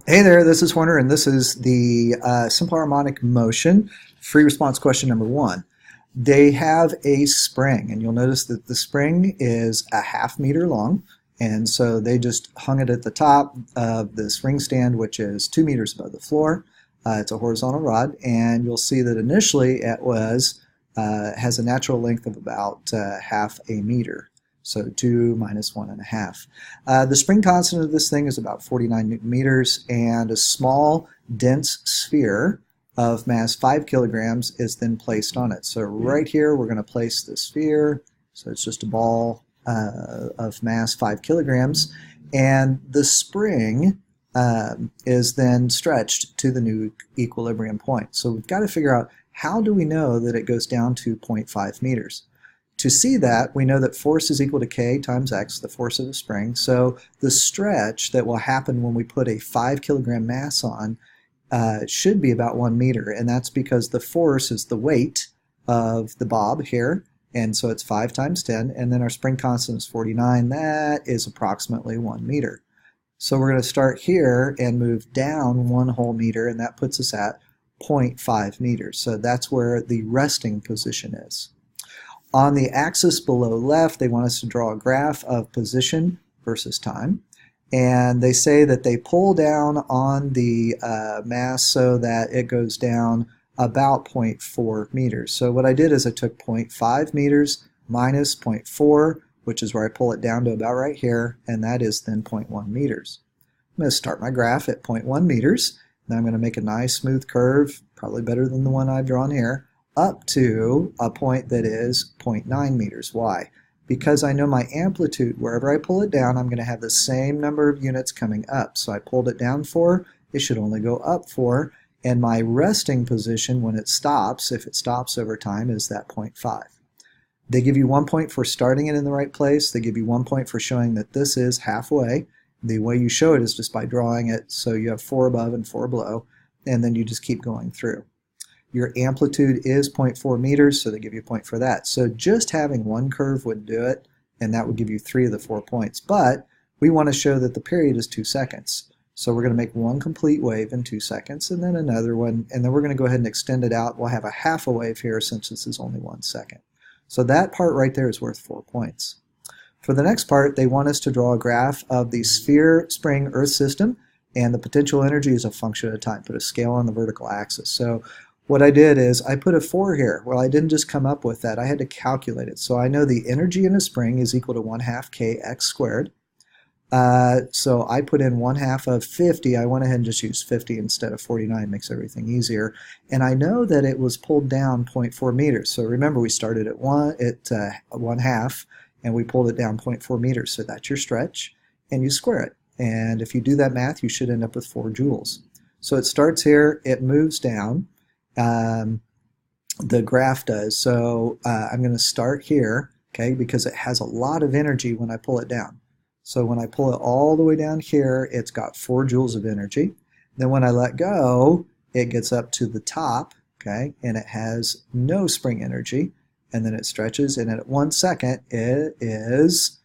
Hey there, this is Horner, and this is the simple harmonic motion free response question number one. They have a spring, and you'll notice that the spring is a ½ meter long, and so they just hung it at the top of the spring stand, which is 2 meters above the floor. It's a horizontal rod, and you'll see that initially it has a natural length of about ½ meter. So 2 minus 1.5. The spring constant of this thing is about 49 Newton meters, and a small, dense sphere of mass 5 kilograms is then placed on it. So right here, we're going to place the sphere. So it's just a ball of mass 5 kilograms, and the spring is then stretched to the new equilibrium point. So we've got to figure out, how do we know that it goes down to 0.5 meters? To see that, we know that force is equal to K times X, the force of the spring. So the stretch that will happen when we put a 5 kilogram mass on should be about 1 meter. And that's because the force is the weight of the bob here. And so it's 5 times 10. And then our spring constant is 49. That is approximately 1 meter. So we're going to start here and move down 1 whole meter. And that puts us at 0.5 meters. So that's where the resting position is. On the axis below left, they want us to draw a graph of position versus time. And they say that they pull down on the mass so that it goes down about 0.4 meters. So what I did is I took 0.5 meters minus 0.4, which is where I pull it down to about right here, and that is then 0.1 meters. I'm going to start my graph at 0.1 meters. Then I'm going to make a nice smooth curve, probably better than the one I've drawn here, up to a point that is 0.9 meters. Why? Because I know my amplitude, wherever I pull it down, I'm going to have the same number of units coming up. So I pulled it down 4, it should only go up 4, and my resting position when it stops, if it stops over time, is that 0.5. They give you 1 point for starting it in the right place. They give you 1 point for showing that this is halfway. The way you show it is just by drawing it, so you have 4 above and 4 below, and then you just keep going through. Your amplitude is 0.4 meters, so they give you a point for that. So just having one curve would do it, and that would give you 3 of the 4 points. But we want to show that the period is 2 seconds. So we're going to make one complete wave in 2 seconds, and then another one, and then we're going to go ahead and extend it out. We'll have a half a wave here since this is only 1 second. So that part right there is worth 4 points. For the next part, they want us to draw a graph of the sphere spring Earth system, and the potential energy is a function of time. Put a scale on the vertical axis. So what I did is I put a 4 here. Well, I didn't just come up with that. I had to calculate it. So I know the energy in a spring is equal to 1/2 kx squared. So I put in 1/2 of 50. I went ahead and just used 50 instead of 49. Makes everything easier. And I know that it was pulled down 0.4 meters. So remember, we started at 1/2, and we pulled it down 0.4 meters. So that's your stretch, and you square it. And if you do that math, you should end up with 4 joules. So it starts here. It moves down. The graph does. So I'm going to start here, okay, because it has a lot of energy when I pull it down. So when I pull it all the way down here, it's got 4 joules of energy. Then when I let go, it gets up to the top, okay, and it has no spring energy. And then it stretches, and at 1 second, it is,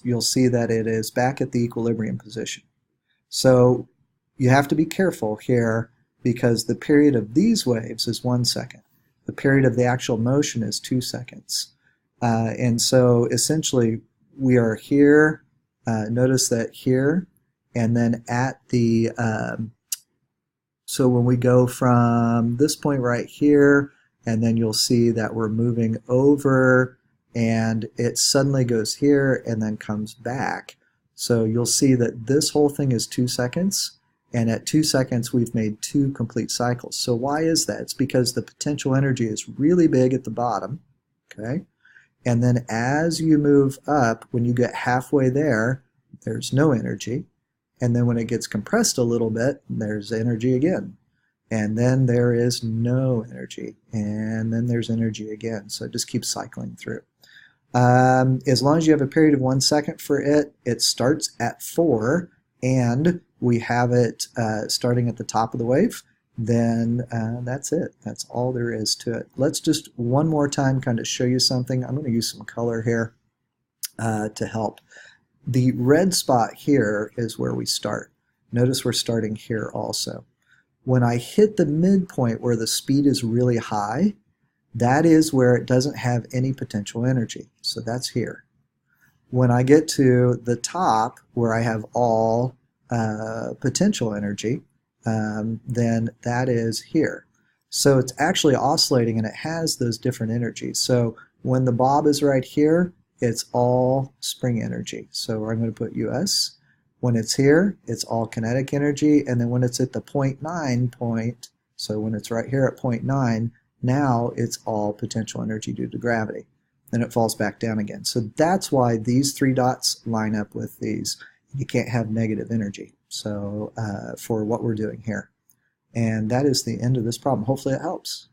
you'll see that it is back at the equilibrium position. So you have to be careful here, because the period of these waves is 1 second. The period of the actual motion is 2 seconds. And so essentially we are here, notice that here, and then at the, so when we go from this point right here, and then you'll see that we're moving over, and it suddenly goes here and then comes back. So you'll see that this whole thing is 2 seconds. And at 2 seconds, we've made 2 complete cycles. So why is that? It's because the potential energy is really big at the bottom, okay? And then as you move up, when you get halfway there, there's no energy. And then when it gets compressed a little bit, there's energy again. And then there is no energy. And then there's energy again. So it just keeps cycling through. As long as you have a period of 1 second for it, it starts at 4, and we have it starting at the top of the wave, then that's it. That's all there is to it. Let's just one more time kind of show you something. I'm going to use some color here to help. The red spot here is where we start. Notice we're starting here also. When I hit the midpoint where the speed is really high, that is where it doesn't have any potential energy. So that's here. When I get to the top where I have all potential energy, then that is here. So it's actually oscillating and it has those different energies. So when the bob is right here, it's all spring energy. So I'm going to put US. When it's here, it's all kinetic energy. And then when it's at the 0.9 point, so when it's right here at 0.9, now it's all potential energy due to gravity. Then it falls back down again. So that's why these three dots line up with these. You can't have negative energy. So for what we're doing here. And that is the end of this problem. Hopefully it helps.